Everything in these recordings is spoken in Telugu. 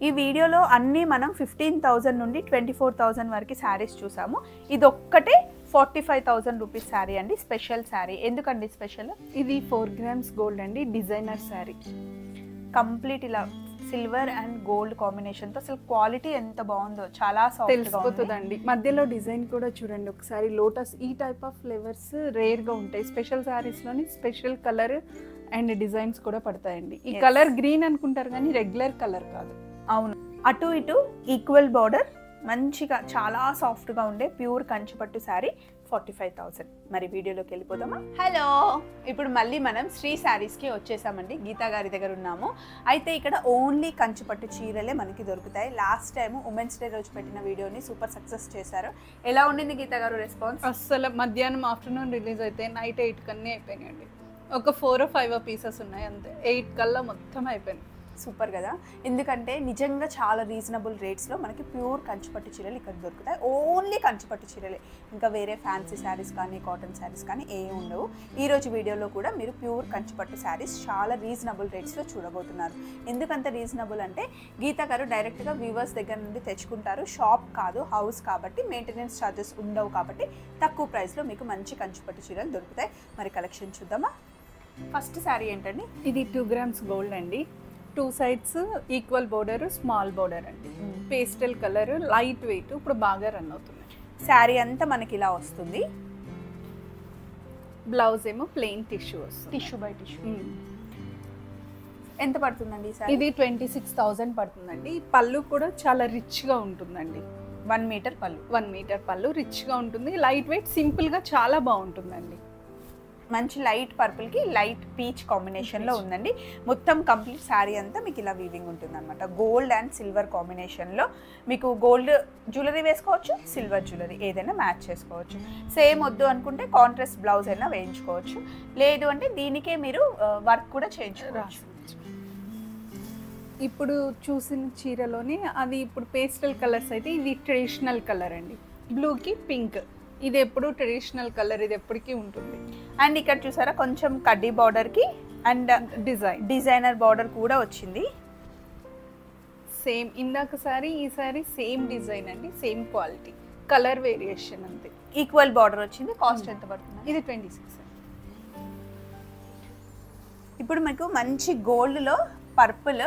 ఈ వీడియోలో అన్నీ మనం 15,000 నుండి 24,000 వరకు శారీస్ చూసాము. ఇది ఒక్కటే 45,000 రూపీస్ శారీ అండి, స్పెషల్ శారీ. ఎందుకండి స్పెషల్? ఇది 4 గ్రామ్స్ గోల్డ్ అండి, డిజైనర్ శారీ. కంప్లీట్ ఇలా సిల్వర్ అండ్ గోల్డ్ కాంబినేషన్తో అసలు క్వాలిటీ ఎంత బాగుందో, చాలా సాఫ్ట్ తెలిసిపోతుందండి. మధ్యలో డిజైన్ కూడా చూడండి ఒకసారి, లోటస్. ఈ టైప్ ఆఫ్ ఫ్లేవర్స్ రేర్గా ఉంటాయి స్పెషల్ శారీస్లోని. స్పెషల్ కలర్ అండ్ డిజైన్స్ కూడా పడతాయండి. ఈ కలర్ గ్రీన్ అనుకుంటారు కానీ రెగ్యులర్ కలర్ కాదు. అవును, అటు ఇటు ఈక్వల్ బార్డర్, మంచిగా చాలా సాఫ్ట్గా ఉండే ప్యూర్ కంచిపట్టు శారీ 45,000. మరి వీడియోలోకి వెళ్ళిపోదామా? హలో, ఇప్పుడు మళ్ళీ మనం శ్రీ శారీస్కి వచ్చేసామండి. గీతా గారి దగ్గర ఉన్నాము. అయితే ఇక్కడ ఓన్లీ కంచిపట్టు చీరలే మనకి దొరుకుతాయి. లాస్ట్ టైం ఉమెన్స్ డే రోజు పెట్టిన వీడియోని సూపర్ సక్సెస్ చేశారు. ఎలా ఉండింది గీతా గారు రెస్పాన్స్? అస్సలు మధ్యాహ్నం ఆఫ్టర్నూన్ రిలీజ్ అయితే నైట్ 8 కన్నీ అయిపోయినాయండి. ఒక 4 or 5 పీసెస్ ఉన్నాయి అంతే. 8 కల్లా మొత్తం అయిపోయింది. సూపర్ కదా, ఎందుకంటే నిజంగా చాలా రీజనబుల్ రేట్స్లో మనకి ప్యూర్ కంచిపట్టు చీరలు ఇక్కడ దొరుకుతాయి. ఓన్లీ కంచిపట్టు చీరలే, ఇంకా వేరే ఫ్యాన్సీ శారీస్ కానీ కాటన్ శారీస్ కానీ ఏమి ఉండవు. ఈరోజు వీడియోలో కూడా మీరు ప్యూర్ కంచిపట్టు శారీస్ చాలా రీజనబుల్ రేట్స్లో చూడబోతున్నారు. ఎందుకంత రీజనబుల్ అంటే గీతా గారు డైరెక్ట్గా వ్యూవర్స్ దగ్గర నుండి తెచ్చుకుంటారు. షాప్ కాదు, హౌస్ కాబట్టి మెయింటెనెన్స్ ఛార్జెస్ ఉండవు. కాబట్టి తక్కువ ప్రైస్లో మీకు మంచి కంచిపట్టు చీరలు దొరుకుతాయి. మరి కలెక్షన్ చూద్దామా? ఫస్ట్ శారీ ఏంటండి? ఇది 2 గ్రామ్స్ గోల్డ్ అండి. 2 sides equal border, small border అండి. పేస్టల్ కలర్, లైట్ వెయిట్, ఇప్పుడు బాగా రన్ అవుతుంది. శారీ అంతా మనకి ఇలా వస్తుంది. బ్లౌజ్ ఏమో ప్లెయిన్ టిష్యూ వస్తుంది. Tissue by tissue. ఎంత పడుతుందండి ఈ శారీ? ఇది 26,000 పడుతుందండి. పళ్ళు కూడా చాలా రిచ్గా ఉంటుందండి. 1 మీటర్ పళ్ళు. 1 మీటర్ పళ్ళు రిచ్గా ఉంటుంది. లైట్ వెయిట్, సింపుల్గా చాలా బాగుంటుందండి. మంచి లైట్ పర్పుల్కి లైట్ పీచ్ కాంబినేషన్లో ఉందండి. మొత్తం కంప్లీట్ శారీ అంతా మీకు ఇలా వీవింగ్ ఉంటుంది అనమాట. గోల్డ్ అండ్ సిల్వర్ కాంబినేషన్లో మీకు గోల్డ్ జ్యువెలరీ వేసుకోవచ్చు, సిల్వర్ జ్యువెలరీ ఏదైనా మ్యాచ్ చేసుకోవచ్చు. సేమ్ వద్దు అనుకుంటే కాంట్రాస్ట్ బ్లౌజ్ అయినా వేయించుకోవచ్చు, లేదు అంటే దీనికే మీరు వర్క్ కూడా చేయించుకోవచ్చు. ఇప్పుడు చూసిన చీరలోనే అది ఇప్పుడు పేస్టల్ కలర్స్ అయితే ఇది ట్రెడిషనల్ కలర్ అండి. బ్లూకి పింక్, ఇది ఎప్పుడు ట్రెడిషనల్ కలర్, ఇది ఎప్పటికీ ఉంటుంది. అండ్ ఇక్కడ చూసారా కొంచెం కడ్డీ బార్డర్కి అండ్ డిజైనర్ బార్డర్ కూడా వచ్చింది. సేమ్ ఇందాక సారీ, ఈ సారీ సేమ్ డిజైన్ అండి, సేమ్ క్వాలిటీ, కలర్ వేరియేషన్ అంతే. ఈక్వల్ బార్డర్ వచ్చింది. కాస్ట్ ఎంత పడుతుంది? ఇది 26. ఇప్పుడు మీకు మంచి గోల్డ్లో పర్పుల్,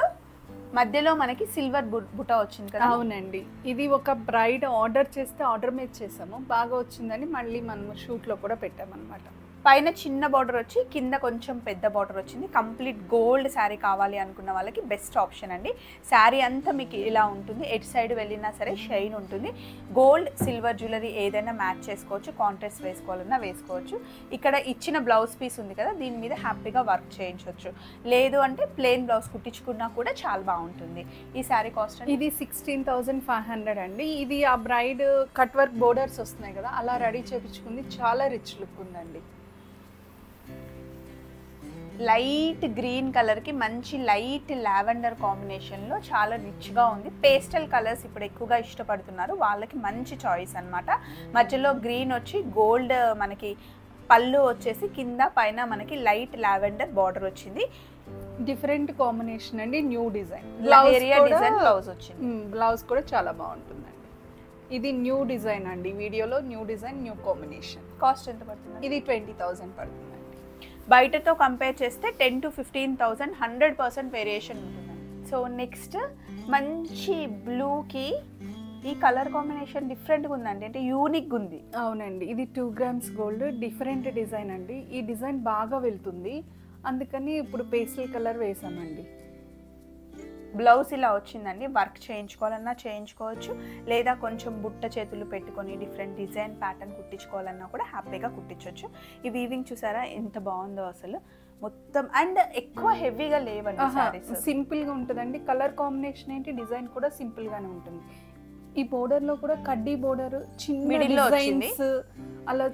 మధ్యలో మనకి సిల్వర్ బుట్ట వచ్చింది కదా? అవునండి. ఇది ఒక బ్రైడ్ ఆర్డర్ చేస్తే ఆర్డర్ మీద చేసాము, బాగా వచ్చిందని మళ్ళీ మనము షూట్లో కూడా పెట్టామన్నమాట. పైన చిన్న బార్డర్ వచ్చి కింద కొంచెం పెద్ద బార్డర్ వచ్చింది. కంప్లీట్ గోల్డ్ శారీ కావాలి అనుకున్న వాళ్ళకి బెస్ట్ ఆప్షన్ అండి. శారీ అంతా మీకు ఇలా ఉంటుంది, ఎటు సైడ్ వెళ్ళినా సరే షైన్ ఉంటుంది. గోల్డ్ సిల్వర్ జ్యువెలరీ ఏదైనా మ్యాచ్ చేసుకోవచ్చు, కాంట్రాస్ట్ వేసుకోవాలన్నా వేసుకోవచ్చు. ఇక్కడ ఇచ్చిన బ్లౌజ్ పీస్ ఉంది కదా, దీని మీద హ్యాపీగా వర్క్ చేయించవచ్చు. లేదు అంటే ప్లెయిన్ బ్లౌజ్ కుట్టించుకున్నా కూడా చాలా బాగుంటుంది. ఈ శారీ కాస్ట్ ఇది 16,500 అండి. ఇది ఆ బ్రైడ్ కట్ వర్క్ బోర్డర్స్ వస్తున్నాయి కదా, అలా రెడీ చేయించుకుంది. చాలా రిచ్ లుక్ ఉందండి. లైట్ గ్రీన్ కలర్కి మంచి లైట్ లావెండర్ కాంబినేషన్లో చాలా రిచ్గా ఉంది. పేస్టల్ కలర్స్ ఇప్పుడు ఎక్కువగా ఇష్టపడుతున్నారు, వాళ్ళకి మంచి చాయిస్ అనమాట. మధ్యలో గ్రీన్ వచ్చి గోల్డ్ మనకి పళ్ళు వచ్చేసి కింద పైన మనకి లైట్ లావెండర్ బార్డర్ వచ్చింది. డిఫరెంట్ కాంబినేషన్ అండి, న్యూ డిజైన్. డిజైన్ బ్లౌజ్ వచ్చింది. బ్లౌజ్ కూడా చాలా బాగుంటుందండి. ఇది న్యూ డిజైన్ అండి, వీడియోలో new design, new combination. Cost ఎంత పడుతుంది? ఇది 20,000 పడుతుంది. బయటతో కంపేర్ చేస్తే 10 to 15,000 100% వేరియేషన్ ఉంటుందండి. సో నెక్స్ట్ మంచి బ్లూకి ఈ కలర్ కాంబినేషన్ డిఫరెంట్గా ఉందండి, అంటే యూనిక్గా ఉంది. అవునండి, ఇది 2 గ్రామ్స్ గోల్డ్, డిఫరెంట్ డిజైన్ అండి. ఈ డిజైన్ బాగా వెళ్తుంది, అందుకని ఇప్పుడు పేస్టల్ కలర్ వేసామండి. బ్లౌజ్ ఇలా వచ్చిందండి. వర్క్ చేయించుకోవాలన్నా చేయించుకోవచ్చు, లేదా కొంచెం బుట్ట చేతులు పెట్టుకొని డిఫరెంట్ డిజైన్ ప్యాటర్న్ కుట్టించుకోవాలన్నా కూడా హ్యాపీగా కుట్టించవచ్చు. ఈ వీవింగ్ చూసారా ఎంత బాగుందో అసలు మొత్తం. అండ్ ఎక్కువ హెవీగా లేవండి సారీస్, సింపుల్గా ఉంటుందండి. కలర్ కాంబినేషన్ ఏంటి, డిజైన్ కూడా సింపుల్గానే ఉంటుంది. ఈ బోర్డర్లో కూడా కడ్డీ బోర్డర్, చిన్న డిజైన్స్, అలా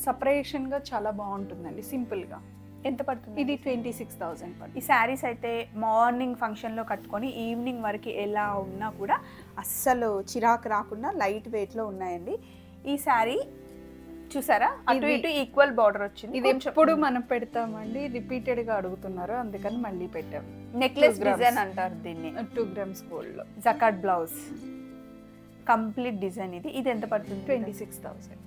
సపరేషన్గా చాలా బాగుంటుందండి సింపుల్గా. ఎంత పడుతుంది? ఇది 26,000 పడుతుంది. ఈ శారీస్ అయితే మార్నింగ్ ఫంక్షన్లో కట్టుకొని ఈవినింగ్ వరకు ఎలా ఉన్నా కూడా అస్సలు చిరాకు రాకుండా లైట్ వెయిట్లో ఉన్నాయండి. ఈ శారీ చూసారా అటు ఇటు ఈక్వల్ బార్డర్ వచ్చింది. ఇది ఎప్పుడు మనం పెడతామండి, రిపీటెడ్గా అడుగుతున్నారు, అందుకని మళ్ళీ పెట్టాము. నెక్లెస్ డిజైన్ అంటారు దీన్ని. 2 grams గోల్డ్ లో జకాట్ బ్లౌజ్ కంప్లీట్ డిజైన్. ఇది ఎంత పడుతుంది? 26,000.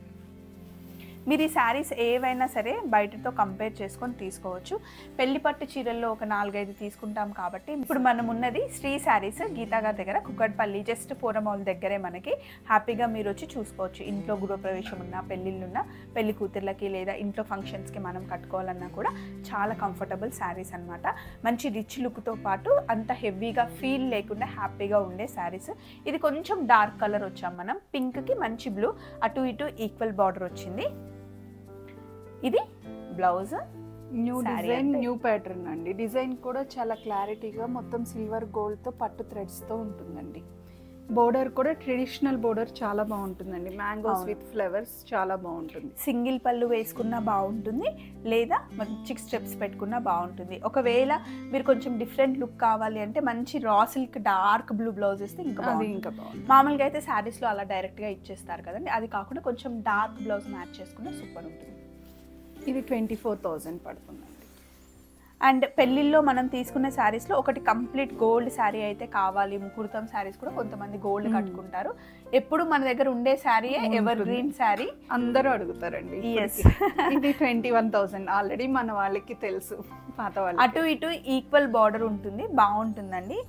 మీరు ఈ శారీస్ ఏవైనా సరే బయటతో కంపేర్ చేసుకొని తీసుకోవచ్చు. పెళ్లి పట్టు చీరల్లో ఒక 4-5 తీసుకుంటాం కాబట్టి ఇప్పుడు మనం ఉన్నది శ్రీ శారీస్ గీతా గారి దగ్గర కుక్కట్పల్లి, జస్ట్ ఫోరం మాల్ దగ్గరే. మనకి హ్యాపీగా మీరు వచ్చి చూసుకోవచ్చు. ఇంట్లో గృహప్రవేశం ఉన్నా, పెళ్ళిళ్ళున్నా, పెళ్లి కూతుర్లకి లేదా ఇంట్లో ఫంక్షన్స్కి మనం కట్టుకోవాలన్నా కూడా చాలా కంఫర్టబుల్ శారీస్ అనమాట. మంచి రిచ్ లుక్తో పాటు అంత హెవీగా ఫీల్ లేకుండా హ్యాపీగా ఉండే శారీస్. ఇది కొంచెం డార్క్ కలర్ వచ్చాం మనం, పింక్కి మంచి బ్లూ, అటు ఇటు ఈక్వల్ బార్డర్ వచ్చింది. ఇది blouse. New design, new pattern అండి. డిజైన్ కూడా చాలా క్లారిటీగా మొత్తం సిల్వర్ గోల్డ్ తో పట్టు థ్రెడ్స్ తో ఉంటుందండి. బోర్డర్ కూడా ట్రెడిషనల్ బోర్డర్ చాలా బాగుంటుందండి. మ్యాంగోస్ విత్ ఫ్లవర్స్ చాలా బాగుంటుంది. సింగిల్ పళ్ళు వేసుకున్నా బాగుంటుంది, లేదా మంచి స్టెప్స్ పెట్టుకున్నా బాగుంటుంది. ఒకవేళ మీరు కొంచెం డిఫరెంట్ లుక్ కావాలి అంటే మంచి raw silk dark blue blouse ఇస్తే ఇంకా బాగుంటుంది. మామూలుగా అయితే శారీస్లో అలా డైరెక్ట్గా ఇచ్చేస్తారు కదండి, అది కాకుండా కొంచెం డార్క్ బ్లౌజ్ మ్యాచ్ చేసుకున్నా సూపర్ ఉంటుంది. ఇది 24,000 పడుతుందండి. అండ్ పెళ్ళిళ్ళలో మనం తీసుకునే శారీస్లో ఒకటి కంప్లీట్ గోల్డ్ శారీ అయితే కావాలి. ముహూర్తం శారీస్ కూడా కొంతమంది గోల్డ్ కట్టుకుంటారు. ఎప్పుడు మన దగ్గర ఉండే శారీ ఎవర్ గ్రీన్ శారీ అందరూ అడుగుతారండి. ఇది 21,000 ఆల్రెడీ మన వాళ్ళకి తెలుసు, పాత వాళ్ళు. అటు ఇటు ఈక్వల్ బార్డర్ ఉంటుంది, బాగుంటుందండి.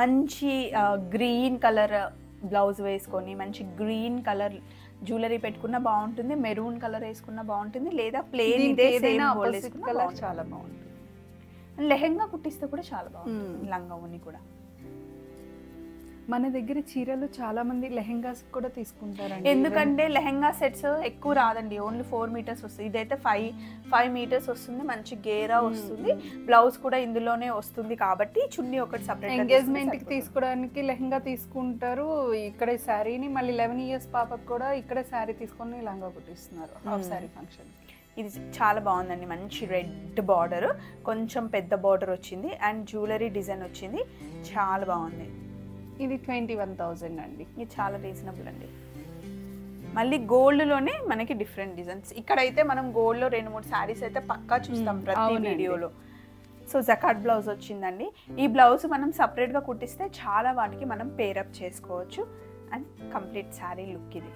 మంచి గ్రీన్ కలర్ బ్లౌజ్ వేసుకొని మంచి గ్రీన్ కలర్ జ్యువెలరీ పెట్టుకున్నా బాగుంటుంది, మెరూన్ కలర్ వేసుకున్నా బాగుంటుంది, లేదా ప్లేన్ ఇదే సేమ్ గోల్డ్ వేసుకున్నా కలర్ చాలా బాగుంటుంది. లెహెంగా కుట్టిస్తే కూడా చాలా బాగుంటుంది, లంగా ఓని కూడా. మన దగ్గర చీరలు చాలా మంది లెహెంగాస్ కూడా తీసుకుంటారండి. ఎందుకంటే లెహెంగా సెట్స్ ఎక్కువ రాదండి, ఓన్లీ 4 మీటర్స్ వస్తుంది. ఇదైతే 5 మీటర్స్ వస్తుంది, మంచి గేరా వస్తుంది, బ్లౌజ్ కూడా ఇందులోనే వస్తుంది. కాబట్టి చున్నీ ఒకటి సపరేట్. ఎంగేజ్మెంట్ కి తీసుకోవడానికి లెహెంగా తీసుకుంటారు ఇక్కడే శారీని, మళ్ళీ 11 years పాపకు కూడా ఇక్కడే శారీ తీసుకొని లంగా కుట్టిస్తున్నారు హాఫ్ శారీ ఫంక్షన్. ఇది చాలా బాగుందండి, మంచి రెడ్ బార్డర్, కొంచెం పెద్ద బార్డర్ వచ్చింది అండ్ జ్యువెలరీ డిజైన్ వచ్చింది, చాలా బాగుంది. ఇది 21,000 అండి. ఇది చాలా రీజనబుల్ అండి. మళ్ళీ గోల్డ్లోనే మనకి డిఫరెంట్ డిజైన్స్. ఇక్కడైతే మనం గోల్డ్లో 2-3 శారీస్ అయితే పక్కా చూస్తాం ప్రతి వీడియోలో. సో జకాట్ బ్లౌజ్ వచ్చిందండి. ఈ బ్లౌజ్ మనం సపరేట్గా కుట్టిస్తే చాలా వాటికి మనం పేరప్ చేసుకోవచ్చు. అండ్ కంప్లీట్ శారీ లుక్ ఇది.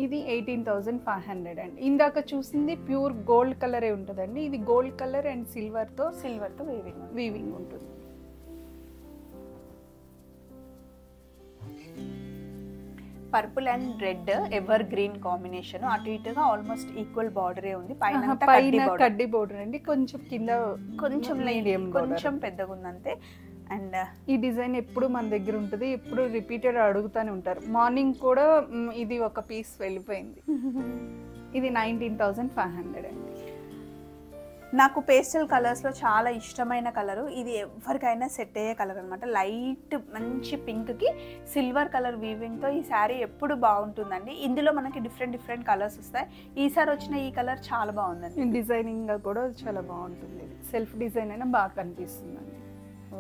ఇది 18,500 అండి. ఇందాక చూసింది ప్యూర్ గోల్డ్ కలరే ఉంటుందండి. ఇది గోల్డ్ కలర్ అండ్ సిల్వర్తో వీవింగ్ ఉంటుంది. Purple and red ever green combination, అటు ఇటుగా ఆల్మోస్ట్ ఈక్వల్ బార్డరే ఉంది. పైన కడ్డీ బార్డర్ అండి, కొంచెం కింద కొంచెం కొంచెం పెద్దగా ఉంది అంతే. అండ్ ఈ డిజైన్ ఎప్పుడు మన దగ్గర ఉంటుంది, ఎప్పుడు రిపీటెడ్ అడుగుతూనే ఉంటారు. మార్నింగ్ కూడా ఇది ఒక పీస్ వెళ్ళిపోయింది. ఇది 19,500 అండి. నాకు పేస్టల్ కలర్స్లో చాలా ఇష్టమైన కలరు ఇది, ఎవరికైనా సెట్ అయ్యే కలర్ అనమాట. లైట్ మంచి పింక్కి సిల్వర్ కలర్ వీవింగ్తో ఈ శారీ ఎప్పుడు బాగుంటుందండి. ఇందులో మనకి డిఫరెంట్ కలర్స్ వస్తాయి. ఈసారి వచ్చిన ఈ కలర్ చాలా బాగుందండి. డిజైనింగ్గా కూడా చాలా బాగుంటుంది. సెల్ఫ్ డిజైన్ అయినా బాగా కనిపిస్తుందండి.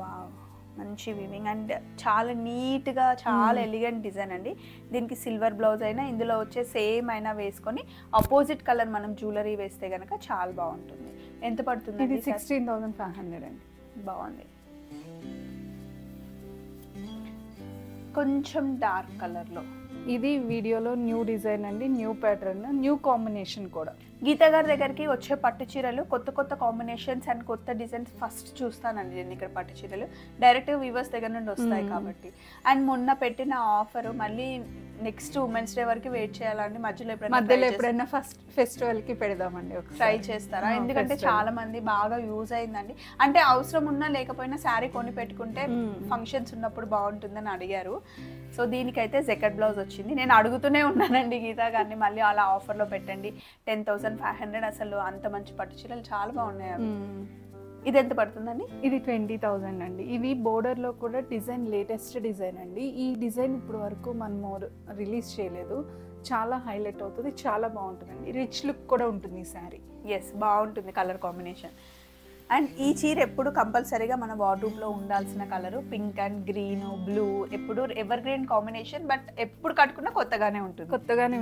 వావ్, మంచి వీవింగ్ అండ్ చాలా నీట్గా చాలా ఎలిగెంట్ డిజైన్ అండి. దీనికి సిల్వర్ బ్లౌజ్ అయినా ఇందులో వచ్చే సేమ్ అయినా వేసుకొని ఆపోజిట్ కలర్ మనం జ్యువెలరీ వేస్తే కనుక చాలా బాగుంటుంది. ఎంత పడుతుంది? ఇది 16,500 అండి. బాగుంది, కొంచెం డార్క్ కలర్లో. ఇది వీడియోలో న్యూ డిజైన్ అండి, న్యూ ప్యాటర్న్, న్యూ కాంబినేషన్ కూడా. గీతా గారి దగ్గరికి వచ్చే పట్టు చీరలు కొత్త కాంబినేషన్స్ అండ్ కొత్త డిజైన్స్ ఫస్ట్ చూస్తానండి నేను. ఇక్కడ పట్టు చీరలు డైరెక్ట్గా వీవర్స్ దగ్గర నుండి వస్తాయి కాబట్టి. అండ్ మొన్న పెట్టిన ఆఫర్ మళ్ళీ నెక్స్ట్ ఉమెన్స్ డే వరకు వెయిట్ చేయాలండి. మధ్యలో ఎప్పుడైనా ఫస్ట్ ఫెస్టివల్కి పెడదామండి, ట్రై చేస్తారా? ఎందుకంటే చాలా మంది బాగా యూజ్ అయిందండి. అంటే అవసరం ఉన్నా లేకపోయినా శారీ కొని పెట్టుకుంటే ఫంక్షన్స్ ఉన్నప్పుడు బాగుంటుందని అడిగారు. సో దీనికైతే జెకెట్ బ్లౌజ్ వచ్చింది. నేను అడుగుతూనే ఉన్నానండి గీతా గారిని, మళ్ళీ అలా ఆఫర్లో పెట్టండి 10,500. అసలు అంత మంచి పట్టు చీరలు చాలా బాగున్నాయి. ఇది ఎంత పడుతుందండి? ఇది 20,000 అండి. ఇది బోర్డర్లో కూడా డిజైన్ లేటెస్ట్ డిజైన్ అండి. ఈ డిజైన్ ఇప్పుడు వరకు మనము రిలీజ్ చేయలేదు, చాలా హైలైట్ అవుతుంది, చాలా బాగుంటుందండి. రిచ్ లుక్ కూడా ఉంటుంది ఈ శారీ. ఎస్, బాగుంటుంది కలర్ కాంబినేషన్. అండ్ ఈ చీర ఎప్పుడు కంపల్సరీగా మన వార్డ్రోబ్లో ఉండాల్సిన colour pink and green blue, ఎప్పుడు ఎవర్ గ్రీన్ కాంబినేషన్, బట్ ఎప్పుడు కట్టుకున్నా కొత్తగానే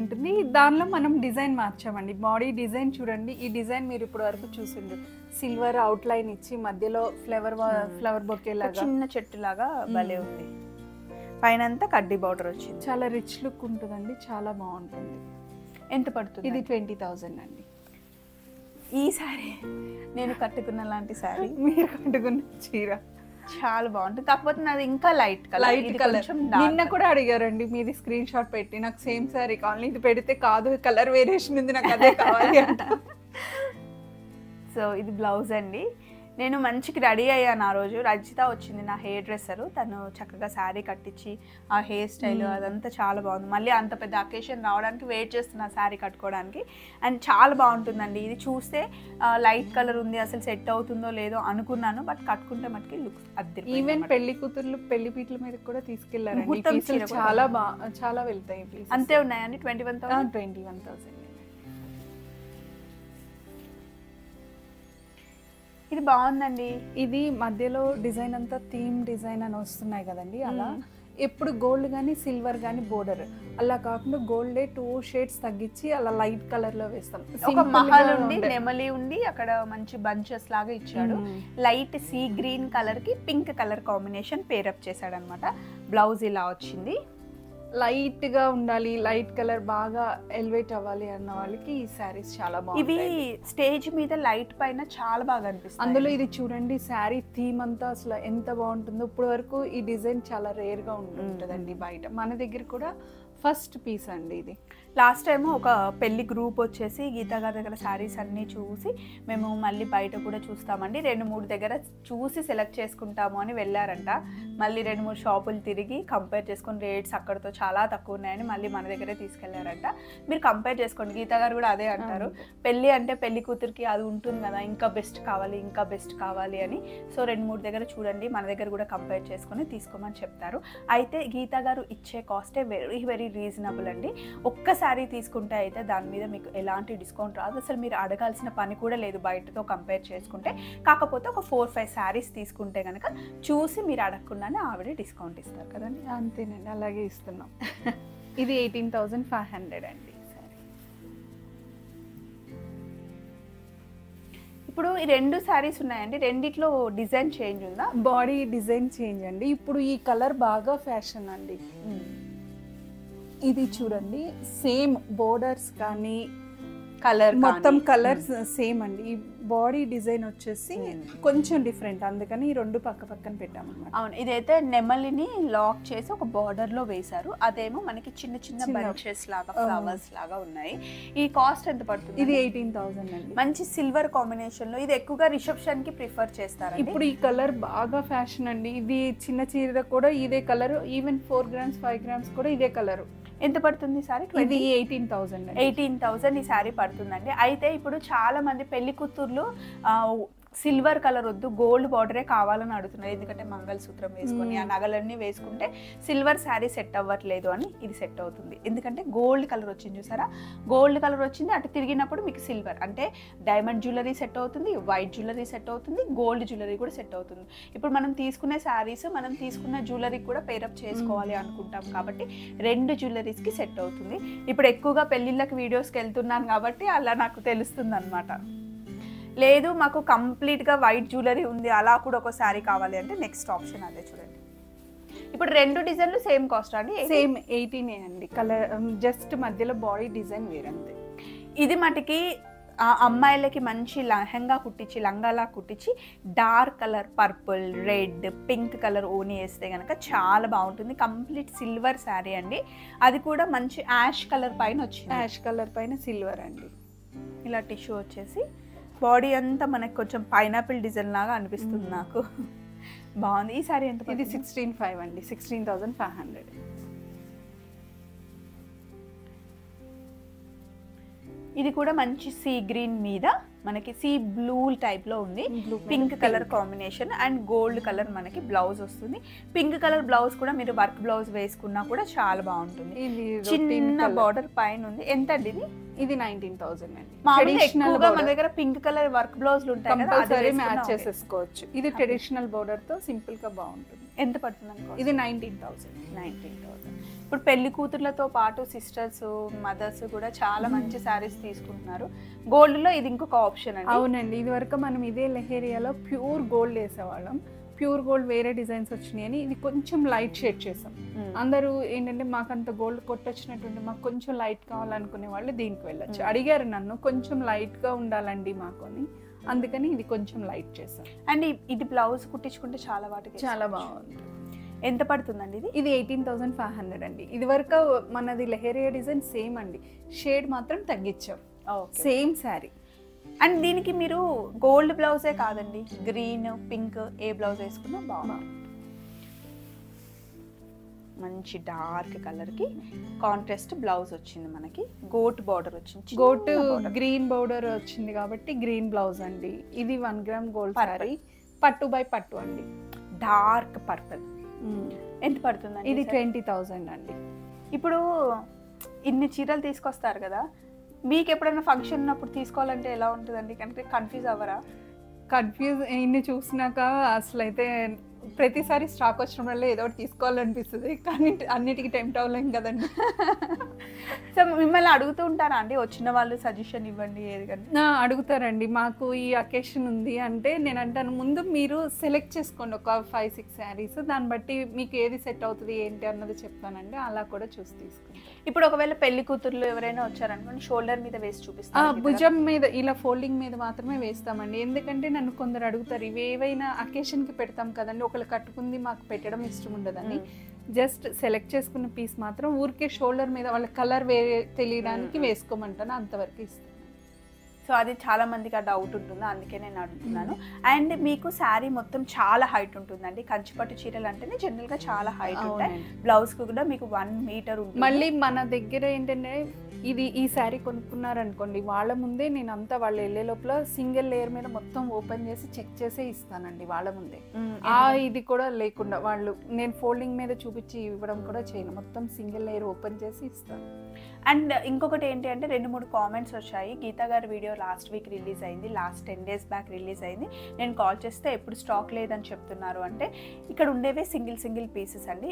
ఉంటుంది. దానిలో మనం డిజైన్ మార్చామండి. బాడీ డిజైన్ చూడండి, ఈ డిజైన్ మీరు ఇప్పుడు వరకు చూసిండ్రు. సిల్వర్ అవుట్ లైన్ ఇచ్చి మధ్యలో ఫ్లవర్ బొకే లాగా చిన్న చెట్టు లాగా భలే ఉంది. పైన అంతా కడ్డీ బార్డర్ వచ్చింది. చాలా రిచ్ లుక్ ఉంటుందండి, చాలా బాగుంటుంది. ఎంత పడుతుంది? ఇది 20,000 అండి. ఈ శారీ నేను కట్టుకున్న లాంటి శారీ, మీరు కట్టుకున్న చీర చాలా బాగుంటుంది. కాకపోతే నాది ఇంకా లైట్ కలర్. నిన్న కూడా అడిగారండి మీది స్క్రీన్ షాట్ పెట్టి, నాకు సేమ్ శారీ కావాలి, ఇది పెడితే కాదు కలర్ వేరియేషన్ ఉంది, నాకు అదే కావాలి అంట. సో ఇది బ్లౌజ్ అండి. నేను మంచిగా రెడీ అయ్యాను ఆ రోజు. రజిత వచ్చింది నా హెయిర్ డ్రెస్సరు, తను చక్కగా శారీ కట్టించి ఆ హెయిర్ స్టైల్ అదంతా చాలా బాగుంది. మళ్ళీ అంత పెద్ద అకేషన్ రావడానికి వెయిట్ చేస్తున్నా శారీ కట్టుకోవడానికి. అండ్ చాలా బాగుంటుందండి. ఇది చూస్తే లైట్ కలర్ ఉంది, అసలు సెట్ అవుతుందో లేదో అనుకున్నాను, బట్ కట్టుకుంటే మటుకి లుక్స్ అద్దె. ఈవెన్ పెళ్లి కూతుర్లు పెళ్లి పీటల మీద కూడా తీసుకెళ్లారండి. చాలా వెళ్తాయి. అంతే ఉన్నాయండి. 21,000. ఇది బాగుందండి. ఇది మధ్యలో డిజైన్ అంతా థీమ్ డిజైన్ అని వస్తున్నాయి కదండి, అలా ఎప్పుడు గోల్డ్ కానీ సిల్వర్ కానీ బోర్డర్ అలా కాకుండా గోల్డ్ 2 షేడ్స్ తగ్గించి అలా లైట్ కలర్ లో వేస్తాం. ఒక మహల్ ఉండి నెమలి ఉండి అక్కడ మంచి బంచెస్ లాగా ఇచ్చాడు. లైట్ సీ గ్రీన్ కలర్ కి పింక్ కలర్ కాంబినేషన్ పేరప్ చేశాడు అనమాట. బ్లౌజ్ ఇలా వచ్చింది. లైట్ గా ఉండాలి, లైట్ కలర్ బాగా ఎలివేట్ అవ్వాలి అన్న వాళ్ళకి ఈ శారీస్ చాలా బాగుంటాయి. ఇవి స్టేజ్ మీద లైట్ పైన చాలా బాగా అనిపిస్తుంది. అందులో ఇది చూడండి, శారీ థీమ్ అంతా అసలు ఎంత బాగుంటుందో. ఇప్పుడు వరకు ఈ డిజైన్ చాలా రేర్ గా ఉంటుందండి బయట. మన దగ్గర కూడా ఫస్ట్ పీస్ అండి ఇది. లాస్ట్ టైం ఒక పెళ్లి గ్రూప్ వచ్చేసి గీతా గారి దగ్గర శారీస్ అన్నీ చూసి మేము మళ్ళీ బయట కూడా చూస్తామండి, 2-3 దగ్గర చూసి సెలెక్ట్ చేసుకుంటాము అని వెళ్ళారంట. మళ్ళీ 2-3 షాపులు తిరిగి కంపేర్ చేసుకుని రేట్స్ అక్కడతో చాలా తక్కువ ఉన్నాయని మళ్ళీ మన దగ్గరే తీసుకెళ్లారంట. మీరు కంపేర్ చేసుకోండి. గీతా గారు కూడా అదే అంటారు, పెళ్ళి అంటే పెళ్లి కూతురికి అది ఉంటుంది కదా, ఇంకా బెస్ట్ కావాలి అని. సో 2-3 దగ్గర చూడండి, మన దగ్గర కూడా కంపేర్ చేసుకుని తీసుకోమని చెప్తారు. అయితే గీతా గారు ఇచ్చే కాస్టే వెరీ వెరీ రీజనబుల్ అండి. ఒక్క శారీ తీసుకుంటే అయితే దాని మీద మీకు ఎలాంటి డిస్కౌంట్ రాదు. అసలు మీరు అడగాల్సిన పని కూడా లేదు బయటతో కంపేర్ చేసుకుంటే. కాకపోతే ఒక 4-5 శారీస్ తీసుకుంటే కనుక చూసి మీరు అడగకుండానే ఆవిడే డిస్కౌంట్ ఇస్తారు కదండి. అంతేనండి, అలాగే ఇస్తున్నాం. ఇది 18,500 అండి. ఇప్పుడు ఈ 2 శారీస్ ఉన్నాయండి, రెండిట్లో డిజైన్ చేంజ్ ఉందా? బాడీ డిజైన్ చేంజ్ అండి. ఇప్పుడు ఈ కలర్ బాగా ఫ్యాషన్ అండి. ఇది చూడండి, సేమ్ బోర్డర్స్ కానీ కలర్ మొత్తం కలర్స్ సేమ్ అండి. ఈ బాడీ డిజైన్ వచ్చేసి కొంచెం డిఫరెంట్, అందుకని ఈ 2 పక్క పక్కన పెట్టామన్నమాట. అవును, ఇదైతే నెమలిని లాక్ చేసి ఒక బార్డర్ లో వేశారు. అదేమో మనకి చిన్న చిన్న బంచెస్ లాగా ఫ్లవర్స్ లాగా ఉన్నాయి. ఈ కాస్ట్ ఎంత పడుతుంది? ఇది 18,000 అండి. మంచి సిల్వర్ కాంబినేషన్ లో. ఇది ఎక్కువగా రిసెప్షన్ కి ప్రిఫర్ చేస్తారు. ఇప్పుడు ఈ కలర్ బాగా ఫ్యాషన్ అండి. ఇది చిన్న చీర కూడా ఇదే కలర్, ఈవెన్ 4 grams 5 grams కూడా ఇదే కలర్. ఎంత పడుతుంది సారీ? ఇది 18,000. 18,000 ఈ శారీ పడుతుందండి. అయితే ఇప్పుడు చాలా మంది పెళ్లి కూతుర్లు సిల్వర్ కలర్ వద్దు, గోల్డ్ బార్డరే కావాలని అడుగుతున్నారు. ఎందుకంటే మంగళసూత్రం వేసుకొని ఆ నగలన్నీ వేసుకుంటే సిల్వర్ శారీ సెట్ అవ్వట్లేదు అని ఇది సెట్ అవుతుంది. ఎందుకంటే గోల్డ్ కలర్ వచ్చింది చూసారా, గోల్డ్ కలర్ వచ్చింది, అటు తిరిగినప్పుడు మీకు సిల్వర్ అంటే డైమండ్ జ్యువెలరీ సెట్ అవుతుంది, వైట్ జ్యువెలరీ సెట్ అవుతుంది, గోల్డ్ జ్యువెలరీ కూడా సెట్ అవుతుంది. ఇప్పుడు మనం తీసుకునే శారీస్ మనం తీసుకున్న జ్యువెలరీ కూడా పేరప్ చేసుకోవాలి అనుకుంటాం కాబట్టి 2 జ్యువెలరీస్కి సెట్ అవుతుంది. ఇప్పుడు ఎక్కువగా పెళ్ళిళ్ళకి వీడియోస్కి వెళ్తున్నాను కాబట్టి అలా నాకు తెలుస్తుంది అనమాట. లేదు మాకు కంప్లీట్గా వైట్ జ్యువెలరీ ఉంది అలా కూడా ఒక శారీ కావాలి అంటే నెక్స్ట్ ఆప్షన్ అదే చూడండి. ఇప్పుడు 2 డిజైన్లు సేమ్ కాస్ట్ అండి? సేమ్ 18 అండి. కలర్ జస్ట్ మధ్యలో బాడీ డిజైన్ వేరంతే. ఇది మటుకి అమ్మాయిలకి మంచి లెహంగా కుట్టించి లంగాలా కుట్టించి dark colour purple red pink colour ఓని వేస్తే కనుక చాలా బాగుంటుంది. కంప్లీట్ సిల్వర్ శారీ అండి. అది కూడా మంచి యాష్ కలర్ పైన వచ్చింది. యాష్ కలర్ పైన సిల్వర్ అండి. ఇలా టిష్యూ వచ్చేసి బాడీ అంతా మనకి కొంచెం పైనాపిల్ డిజైన్ లాగా అనిపిస్తుంది నాకు. బాగుంది. ఈ సారీ ఎంత? ఇది 16,500 అండి. 16,500. ఇది కూడా మంచి సీ గ్రీన్ మీద మనకి సీ బ్లూ టైప్ లో ఉంది. Pink colour combination and gold colour మనకి బ్లౌజ్ వస్తుంది. పింక్ కలర్ బ్లౌజ్ కూడా మీరు వర్క్ బ్లౌజ్ వేసుకున్నా కూడా చాలా బాగుంటుంది. చిన్న బార్డర్ పైన ఉంది. ఎంత అండి ఇది? ఇది 19,000 అండి. మామూలుగా ఎక్కువగా మన దగ్గర పింక్ కలర్ వర్క్ బ్లౌజ్లు ఉంటాయి కదా, కంపల్సరీ మ్యాచ్ చేసేసుకోవచ్చు. ఇది ట్రెడిషనల్ బోర్డర్ తో సింపుల్ గా బాగుంటుంది. ఎంత పడుతుంది అనుకో? ఇది 19,000. 19,000. ఇప్పుడు పెళ్లి కూతుర్లతో పాటు సిస్టర్స్ మదర్స్ కూడా చాలా మంచి శారీస్ తీసుకుంటున్నారు. గోల్డ్ లో ఇది ఇంకొక ఆప్షన్ అండి. అవునండి, ఇది వరకు మనం ఇదే లెహేరియాలో ప్యూర్ గోల్డ్ వేసేవాళ్ళం. ప్యూర్ గోల్డ్ వేరే డిజైన్స్ వచ్చినాయని ఇది కొంచెం లైట్ షేడ్ చేసాం. అందరూ ఏంటంటే మాకు అంత గోల్డ్ కొట్టొచ్చినట్టుంటే మాకు కొంచెం లైట్ కావాలనుకునే వాళ్ళు దీనికి వెళ్ళొచ్చు. అడిగారు నన్ను కొంచెం లైట్ గా ఉండాలండి మాకు అని, అందుకని ఇది కొంచెం లైట్ చేసాం. అండ్ ఇది బ్లౌజ్ కుట్టించుకుంటే చాలా వాటికి చాలా బాగుంది. ఎంత పడుతుందండి ఇది? ఇది 18,500 అండి. ఇది వరకు మనది లెహేరియా డిజైన్ సేమ్ అండి, షేడ్ మాత్రం తగ్గించాం. సేమ్ శారీ. అండ్ దీనికి మీరు గోల్డ్ బ్లౌజే కాదండి, గ్రీన్ పింక్ ఏ బ్లౌజ్ వేసుకున్నా బాగుంది. మంచి డార్క్ కలర్ కి కాంట్రాస్ట్ బ్లౌజ్ వచ్చింది, మనకి గోట్ బార్డర్ వచ్చింది. గోట్ గ్రీన్ బార్డర్ వచ్చింది కాబట్టి గ్రీన్ బ్లౌజ్ అండి. ఇది 1 గ్రామ్ గోల్డ్ సారీ, పట్టు బై పట్టు అండి, డార్క్ పర్పుల్. ఎంత పడుతుంది? ఇది 20,000 అండి. ఇప్పుడు ఇన్ని చీరలు తీసుకొస్తారు కదా, మీకు ఎప్పుడైనా ఫంక్షన్ ఉన్నప్పుడు తీసుకోవాలంటే ఎలా ఉంటుందండి? కనుక కన్ఫ్యూజ్ అవ్వరా? కన్ఫ్యూజ్ ఇన్ని చూసినాక అసలు అయితే ప్రతిసారి స్టాక్ వచ్చినప్పుడు ఏదో ఒకటి తీసుకోవాలనిపిస్తుంది, కానీ అన్నిటికీ టెంప్ట్ అవ్వలేం కదండి. సో మిమ్మల్ని అడుగుతూ ఉంటారా అండి, వచ్చిన వాళ్ళు సజెషన్ ఇవ్వండి ఏది కానీ? అడుగుతారండి. మాకు ఈ అకేషన్ ఉంది అంటే నేను అంటాను ముందు మీరు సెలెక్ట్ చేసుకోండి ఒక 5-6 శారీస్, దాన్ని బట్టి మీకు ఏది సెట్ అవుతుంది ఏంటి అన్నది చెప్తానండి, అలా కూడా చూసి తీసుకుంటాం. ఇప్పుడు ఒకవేళ పెళ్లి కూతుర్లు ఎవరైనా వచ్చారనుకోండి, షోల్డర్ మీద వేసి చూపిస్తాం, భుజం మీద ఇలా ఫోల్డింగ్ మీద మాత్రమే వేస్తామండి. ఎందుకంటే నన్ను కొందరు అడుగుతారు ఇవి ఏవైనా అకేషన్కి పెడతాం కదండి, ఒకళ్ళు కట్టుకుంది మాకు పెట్టడం ఇష్టం ఉండదని, జస్ట్ సెలెక్ట్ చేసుకున్న పీస్ మాత్రం ఊరికే షోల్డర్ మీద వాళ్ళ కలర్ వేరే తెలియడానికి వేసుకోమంటాను, అంతవరకు ఇస్తాను. సో అది చాలా మందికి ఆ డౌట్ ఉంటుంది, అందుకే నేను అడుగుతున్నాను. అండ్ మీకు శారీ మొత్తం చాలా హైట్ ఉంటుందండి. కంచిపట్టు చీరలు అంటేనే జనరల్గా చాలా హైట్ ఉంటాయి. బ్లౌజ్కి కూడా మీకు 1 మీటర్ ఉంటుంది. మళ్ళీ మన దగ్గర ఏంటంటే ఈ శారీ కొనుక్కున్నారనుకోండి, వాళ్ళ ముందే నేను అంతా వాళ్ళు వెళ్ళే లోపల సింగిల్ లేయర్ మీద మొత్తం ఓపెన్ చేసి చెక్ చేసే ఇస్తానండి వాళ్ళ ముందే. ఇది కూడా లేకుండా వాళ్ళు నేను ఫోల్డింగ్ మీద చూపించి ఇవ్వడం కూడా చేయను, మొత్తం సింగిల్ లేయర్ ఓపెన్ చేసి ఇస్తాను. అండ్ ఇంకొకటి ఏంటి అంటే 2-3 కామెంట్స్ వచ్చాయి. గీతా గారి వీడియో లాస్ట్ వీక్ రిలీజ్ అయింది, లాస్ట్ 10 days బ్యాక్ రిలీజ్ అయింది. నేను కాల్ చేస్తే ఎప్పుడు స్టాక్ లేదని చెప్తున్నారు అంటే, ఇక్కడ ఉండేవే సింగిల్ పీసెస్ అండి.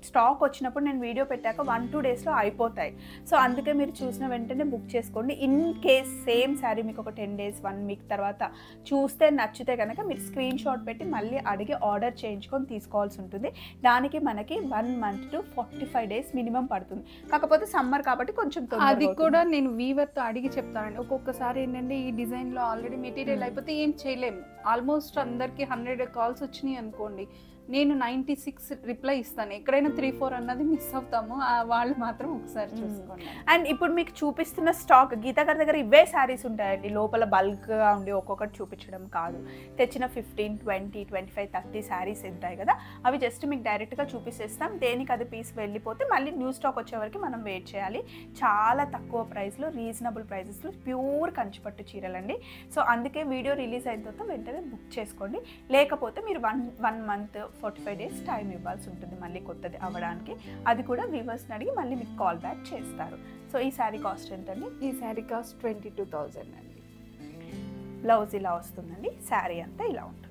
స్టాక్ వచ్చినప్పుడు నేను వీడియో పెట్టాక 1-2 daysలో అయిపోతాయి. సో అందుకే మీరు చూసిన వెంటనే బుక్ చేసుకోండి. ఇన్ కేస్ సేమ్ శారీ మీకు ఒక 10 days 1 week తర్వాత చూస్తే నచ్చితే కనుక మీరు స్క్రీన్ షాట్ పెట్టి మళ్ళీ అడిగి ఆర్డర్ చేయించుకొని తీసుకోవాల్సి ఉంటుంది. దానికి మనకి 1 month to 45 days మినిమం పడుతుంది. కాకపోతే సమ్మర్ కాబట్టి కొంచెం అది కూడా నేను వీవర్తో అడిగి చెప్తానండి. ఒక్కొక్కసారి ఏంటంటే ఈ డిజైన్లో ఆల్రెడీ మెటీరియల్ అయిపోతే ఏం చేయలేము. ఆల్మోస్ట్ అందరికి 100 calls వచ్చినాయి అనుకోండి, నేను 96 రిప్లై ఇస్తాను. ఎక్కడైనా 3-4 అన్నది మిస్ అవుతాము, వాళ్ళు మాత్రం ఒకసారి చూసుకోండి. అండ్ ఇప్పుడు మీకు చూపిస్తున్న స్టాక్ గీతా గారి దగ్గర ఇవే శారీస్ ఉంటాయండి, లోపల బల్క్గా ఉండి ఒక్కొక్కటి చూపించడం కాదు. తెచ్చిన 15, 20, 25, 30 శారీస్ ఉంటాయి కదా, అవి జస్ట్ మీకు డైరెక్ట్గా చూపిస్తేస్తాం. దేనికి అది పీస్ వెళ్ళిపోతే మళ్ళీ న్యూ స్టాక్ వచ్చే వరకు మనం వెయిట్ చేయాలి. చాలా తక్కువ ప్రైస్లో, రీజనబుల్ ప్రైజెస్లో ప్యూర్ కంచిపట్టు చీరలండి. సో అందుకే వీడియో రిలీజ్ అయిన తర్వాత వెంటనే బుక్ చేసుకోండి. లేకపోతే మీరు 1 month 45 days టైం ఇవ్వాల్సి ఉంటుంది మళ్ళీ కొత్తది అవ్వడానికి. అది కూడా వ్యూవర్స్ని అడిగి మళ్ళీ మీకు కాల్ బ్యాక్ చేస్తారు. సో ఈ శారీ కాస్ట్ ఎంతండి? ఈ శారీ కాస్ట్ 22,000 అండి. బ్లౌజ్ ఇలా వస్తుందండి, శారీ అంతా ఇలా ఉంటుంది.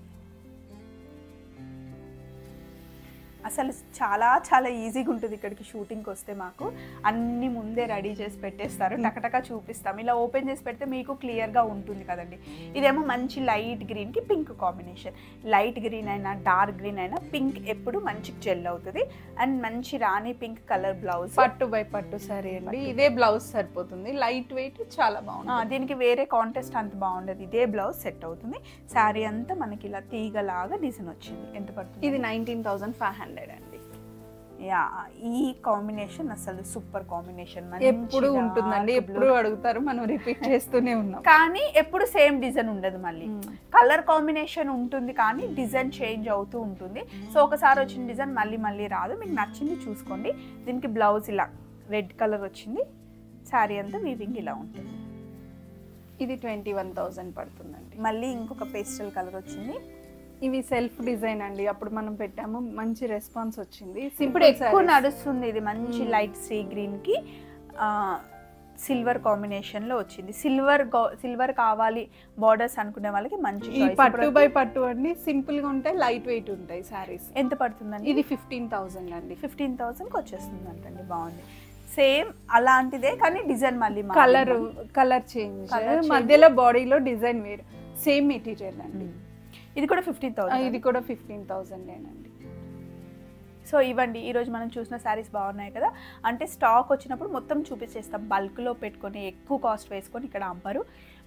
అసలు చాలా చాలా ఈజీగా ఉంటుంది. ఇక్కడికి షూటింగ్కి వస్తే మాకు అన్ని ముందే రెడీ చేసి పెట్టేస్తారు, టకటకా చూపిస్తాం. ఇలా ఓపెన్ చేసి పెడితే మీకు క్లియర్గా ఉంటుంది కదండి. ఇదేమో మంచి లైట్ గ్రీన్కి పింక్ కాంబినేషన్. లైట్ గ్రీన్ అయినా డార్క్ గ్రీన్ అయినా పింక్ ఎప్పుడు మంచి జెల్ అవుతుంది. అండ్ మంచి రాణి పింక్ కలర్ బ్లౌజ్, పట్టు బై పట్టు సారీ అండి. ఇదే బ్లౌజ్ సరిపోతుంది, లైట్ వెయిట్ చాలా బాగుంది. దీనికి వేరే కాంటెస్ట్ అంత బాగుండదు, ఇదే బ్లౌజ్ సెట్ అవుతుంది. శారీ అంతా మనకి ఇలా తీగలాగా డిజైన్ వచ్చింది. ఎంత పడుతుంది? ఇది 19,500 అండి. యా, ఈ కాంబినేషన్ అసలు సూపర్ కాంబినేషన్. ఎప్పుడు ఉంటుందండి, ఎప్పుడు అడుగుతారు, మనం రిపీట్ చేస్తూనే ఉన్నాం. కానీ ఎప్పుడు సేమ్ డిజైన్ ఉండదు, మళ్ళీ కలర్ కాంబినేషన్ ఉంటుంది కానీ డిజైన్ చేంజ్ అవుతూ ఉంటుంది. సో ఒకసారి వచ్చిన డిజైన్ మళ్ళీ రాదు. మీకు నచ్చింది చూసుకోండి. దీనికి బ్లౌజ్ ఇలా రెడ్ కలర్ వచ్చింది, శారీ అంతా వీవింగ్ ఇలా ఉంటుంది. ఇది 21,000 పడుతుందండి. మళ్ళీ ఇంకొక పేస్టల్ కలర్ వచ్చింది. ఇవి సెల్ఫ్ డిజైన్ అండి, అప్పుడు మనం పెట్టాము, మంచి రెస్పాన్స్ వచ్చింది. ఇప్పుడు ఎక్కువ నడుస్తుంది ఇది, మంచి లైట్ సీ గ్రీన్ కి సిల్వర్ కాంబినేషన్లో వచ్చింది. సిల్వర్ కావాలి బార్డర్స్ అనుకునే వాళ్ళకి మంచి ఈ పట్టు బై పట్టు అండి, సింపుల్ గా ఉంటాయి, లైట్ వెయిట్ ఉంటాయి సారీస్. ఎంత పడుతుందండి? ఇది 15,000 అండి. 15,000కి వచ్చేస్తుంది అంటండి. బాగుంది. సేమ్ అలాంటిదే కానీ డిజైన్ మళ్ళీ కలర్ చేంజ్, మధ్యలో బాడీలో డిజైన్ వేరు, సేమ్ మెటీరియల్ అండి. ఇది కూడా 15,000. ఇది కూడా 15,000 అండి. సో ఇవ్వండి, ఈరోజు మనం చూసిన శారీస్ బాగున్నాయి కదా. అంటే స్టాక్ వచ్చినప్పుడు మొత్తం చూపించేస్తాం, బల్క్లో పెట్టుకొని ఎక్కువ కాస్ట్ వేసుకొని ఇక్కడ అమ్మరు.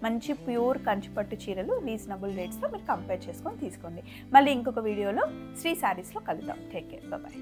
మంచి ప్యూర్ కంచిపట్టు చీరలు రీజనబుల్ రేట్స్తో మీరు కంపేర్ చేసుకొని తీసుకోండి. మళ్ళీ ఇంకొక వీడియోలో శ్రీ శారీస్లో కలుద్దాం. Take care, bye.